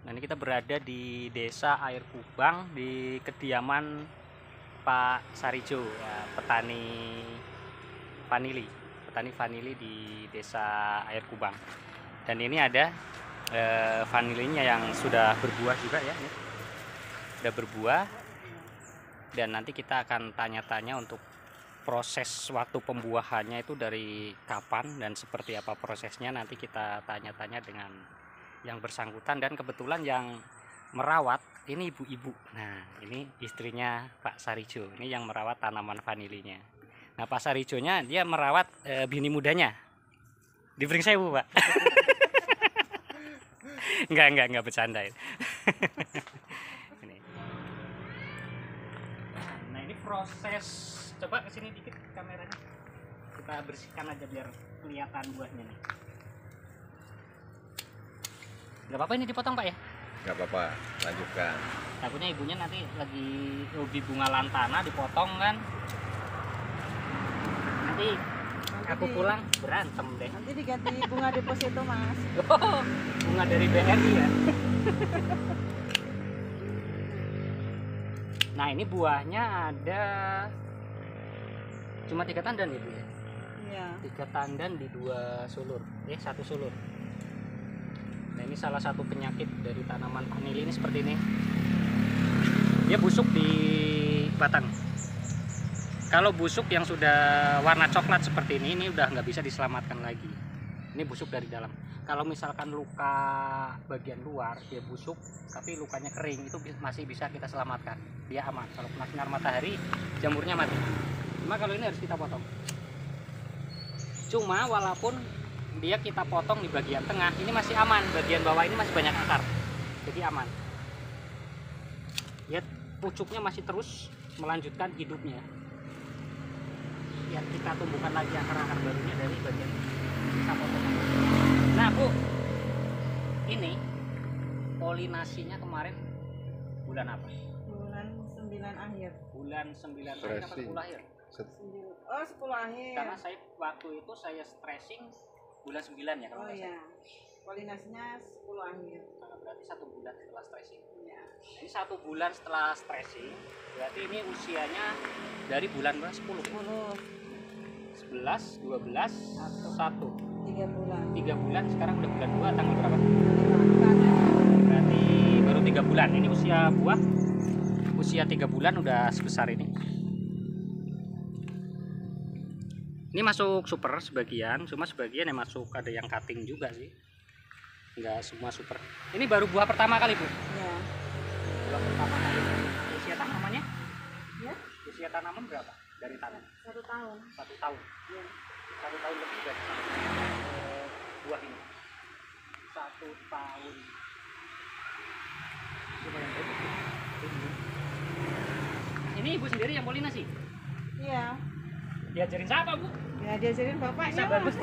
Nah, ini kita berada di Desa Air Kubang di kediaman Pak Sarijo, ya, petani vanili di Desa Air Kubang. Dan ini ada vanilinya yang sudah berbuah juga ya, ini sudah berbuah. Dan nanti kita akan tanya-tanya untuk proses waktu pembuahannya itu dari kapan dan seperti apa prosesnya. Nanti kita tanya-tanya dengan yang bersangkutan, dan kebetulan yang merawat ini ibu-ibu. Nah, ini istrinya Pak Sarijo, ini yang merawat tanaman vanilinya. Nah, Pak Sarijonya dia merawat bini mudanya. Diberi sewu, Pak. enggak bercanda. Ini. Nah, ini proses, coba kesini dikit kameranya, kita bersihkan aja biar kelihatan buahnya nih. Nggak apa-apa ini dipotong, Pak ya? Nggak apa-apa, lanjutkan. Takutnya ibunya nanti lagi hobi bunga lantana dipotong kan. Nanti aku pulang berantem deh. Nanti diganti bunga deposito, Mas. Oh, bunga dari BRI ya. Nah, ini buahnya ada cuma 3 tandan ya, Bu ya? Iya. 3 tandan di 2 sulur. 1 sulur. Nah, ini salah satu penyakit dari tanaman vanili ini seperti ini. Dia busuk di batang. Kalau busuk yang sudah warna coklat seperti ini udah nggak bisa diselamatkan lagi. Ini busuk dari dalam. Kalau misalkan luka bagian luar dia busuk, tapi lukanya kering, itu masih bisa kita selamatkan. Dia aman. Kalau kena sinar matahari, jamurnya mati. Cuma kalau ini harus kita potong. Cuma walaupun dia kita potong di bagian tengah, ini masih aman. Bagian bawah ini masih banyak akar, jadi aman. Lihat, pucuknya masih terus melanjutkan hidupnya. Ya, kita tumbuhkan lagi akar-akar barunya dari bagian sisa potongan. Nah, Bu, ini polinasinya kemarin bulan apa? Bulan 9 akhir. Bulan 9 akhir apa 10 akhir? 10 akhir. Karena saya waktu itu saya stressing bulan 9 ya kalau Oh nggak iya. salah. Polinasinya 10 akhir. Nah, berarti 1 bulan setelah stressing. Iya. Ini 1 bulan setelah stressing, berarti ini usianya dari bulan berapa? 10. 11, 12, 1. 3 bulan. 3 bulan, sekarang udah bulan 2, tanggal berapa? 5. Berarti baru 3 bulan. Ini usia buah, usia 3 bulan udah sebesar ini. Ini masuk super sebagian, cuma sebagian yang masuk ada yang cutting juga sih. Enggak semua super. Ini baru buah pertama kali, Bu. Iya. Buah pertama kali. Usia tanamannya? Ya? Usia tanaman berapa? Dari tanam? 1 tahun. 1 tahun. Iya. 1 tahun lebih dari buah ini. 1 tahun. Lumayan bagus. Ini ibu sendiri yang polinasi? Iya. Diajarin siapa, Bu? Ya diajarin bapaknya. Bisa bagus.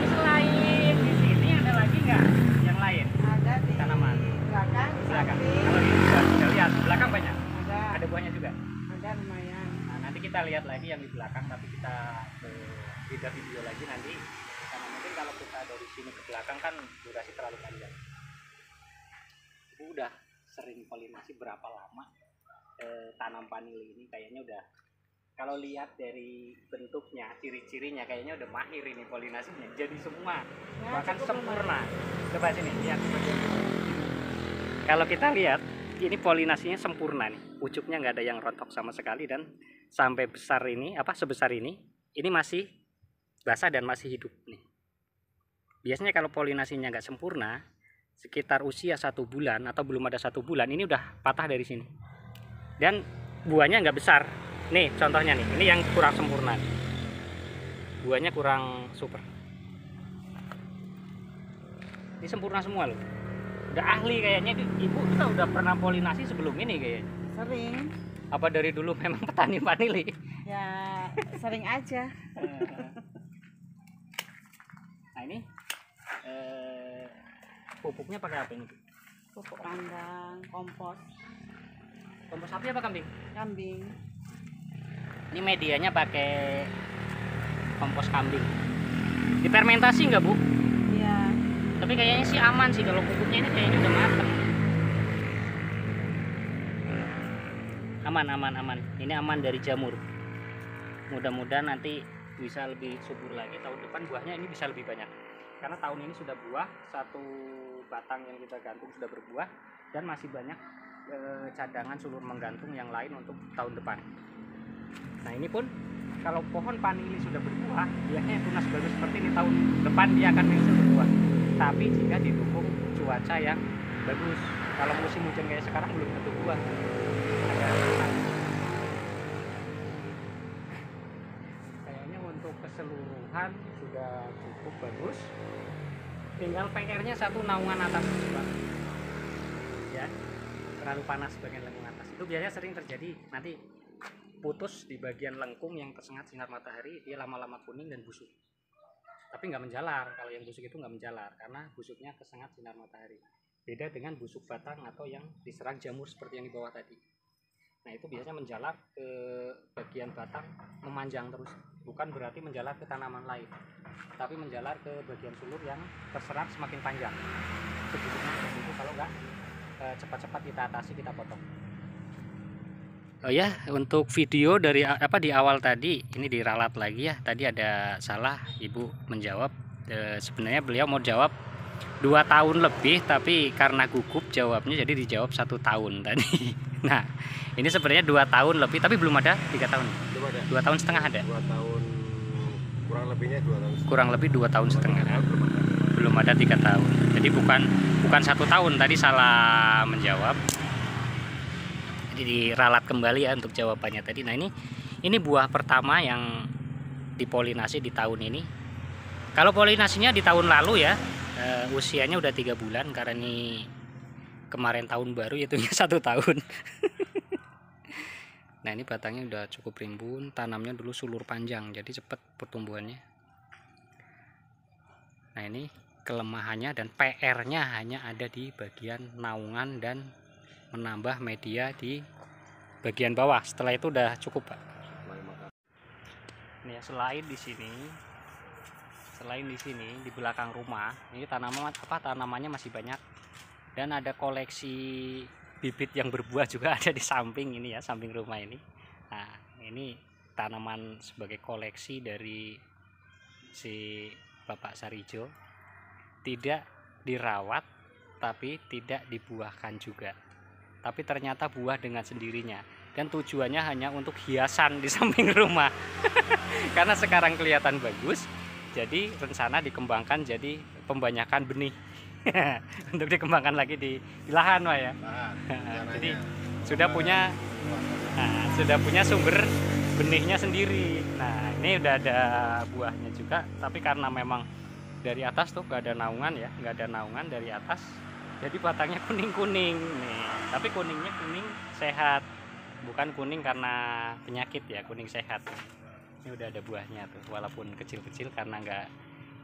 Selain di sini ada lagi nggak yang lain? Ada di Tanaman. belakang, di Belakang. samping. Kalau ini bisa lihat belakang banyak. Ada. Ada buahnya juga. Ada lumayan. Nah, nanti kita lihat lagi yang di belakang, tapi kita beda video lagi nanti. Karena mungkin kalau kita dari sini ke belakang kan durasi terlalu panjang. Ibu udah sering polinasi berapa lama? Tanam vanili ini kayaknya udah, kalau lihat dari bentuknya, ciri-cirinya kayaknya udah mahir ini polinasinya. Jadi semua, Ya, bahkan cukup sempurna. Coba sini lihat. Kalau kita lihat, ini polinasinya sempurna nih. Pucuknya nggak ada yang rontok sama sekali, dan sampai besar ini, sebesar ini masih basah dan masih hidup nih. Biasanya kalau polinasinya nggak sempurna, sekitar usia 1 bulan atau belum ada 1 bulan, ini udah patah dari sini. Dan buahnya nggak besar. Nih contohnya nih, ini yang kurang sempurna. Buahnya kurang super. Ini sempurna semua loh. Udah ahli kayaknya. Ibu kita udah pernah polinasi sebelum ini kayaknya. Sering. Apa dari dulu memang petani vanili? Ya sering aja. Nah, ini pupuknya pakai apa ini? Pupuk kandang, kompos Kompos sapi apa kambing? kambing. Ini medianya pakai kompos kambing. Difermentasi nggak, Bu? Iya. Tapi kayaknya sih aman sih, kalau pupuknya ini kayaknya udah mateng. Aman. Ini aman dari jamur. Mudah-mudahan nanti bisa lebih subur lagi tahun depan, buahnya ini bisa lebih banyak. Karena tahun ini sudah buah, satu batang yang kita gantung sudah berbuah, dan masih banyak cadangan sulur menggantung yang lain untuk tahun depan. Nah ini pun kalau pohon vanili sudah berbuah, biasanya tunas bagus seperti ini, tahun depan dia akan menyusul berbuah. Tapi jika didukung cuaca yang bagus, kalau musim hujan kayak sekarang belum tentu buah. Ada tunas. Kayaknya untuk keseluruhan sudah cukup bagus. Tinggal PR-nya satu, naungan atas, Pak. Ya, terlalu panas bagian lengkung atas. Itu biasanya sering terjadi, nanti putus di bagian lengkung yang tersengat sinar matahari, dia lama-lama kuning dan busuk. Tapi nggak menjalar. Kalau yang busuk itu nggak menjalar karena busuknya kesengat sinar matahari. Beda dengan busuk batang atau yang diserang jamur seperti yang di bawah tadi. Nah itu biasanya menjalar ke bagian batang, memanjang terus. Bukan berarti menjalar ke tanaman lain, tapi menjalar ke bagian sulur yang terserap semakin panjang. Itu kalau nggak cepat-cepat kita atasi, kita potong. Oh ya, untuk video dari di awal tadi ini diralat lagi ya. Tadi ada salah, Ibu menjawab. Sebenarnya beliau mau jawab 2 tahun lebih, tapi karena gugup jawabnya jadi dijawab 1 tahun tadi. Nah, ini sebenarnya 2 tahun lebih, tapi belum ada 3 tahun. Belum ada. 2 tahun setengah ada. 2 tahun kurang lebihnya 2 tahun. Kurang lebih 2 tahun setengah. Belum ada 3 tahun. Jadi bukan 1 tahun, tadi salah menjawab. Jadi diralat kembali ya untuk jawabannya tadi. Nah ini buah pertama yang dipolinasi di tahun ini. Kalau polinasinya di tahun lalu ya, usianya udah 3 bulan, karena ini kemarin tahun baru, hitungnya 1 tahun. Nah ini batangnya udah cukup rimbun, tanamnya dulu sulur panjang, jadi cepat pertumbuhannya. Nah ini kelemahannya dan PR-nya hanya ada di bagian naungan dan menambah media di bagian bawah. Setelah itu udah cukup, Pak. Nih ya, selain di sini di belakang rumah ini tanamannya masih banyak, dan ada koleksi bibit yang berbuah juga ada di samping ini ya, samping rumah ini. Nah ini tanaman sebagai koleksi dari si Bapak Sarijo, tidak dirawat tapi tidak dibuahkan juga, tapi ternyata buah dengan sendirinya, dan tujuannya hanya untuk hiasan di samping rumah. Karena sekarang kelihatan bagus, jadi rencana dikembangkan jadi pembanyakan benih. Untuk dikembangkan lagi di lahan, Pak ya. Jadi sudah punya sumber benihnya sendiri. Nah ini udah ada buahnya juga, tapi karena memang dari atas tuh nggak ada naungan ya, nggak ada naungan dari atas, jadi batangnya kuning-kuning nih. Tapi kuningnya kuning sehat, bukan kuning karena penyakit ya, kuning sehat. Ini udah ada buahnya tuh, walaupun kecil-kecil karena nggak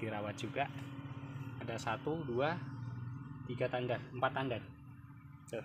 dirawat juga. Ada 1, 2, 3 tandan, 4 tandan tuh.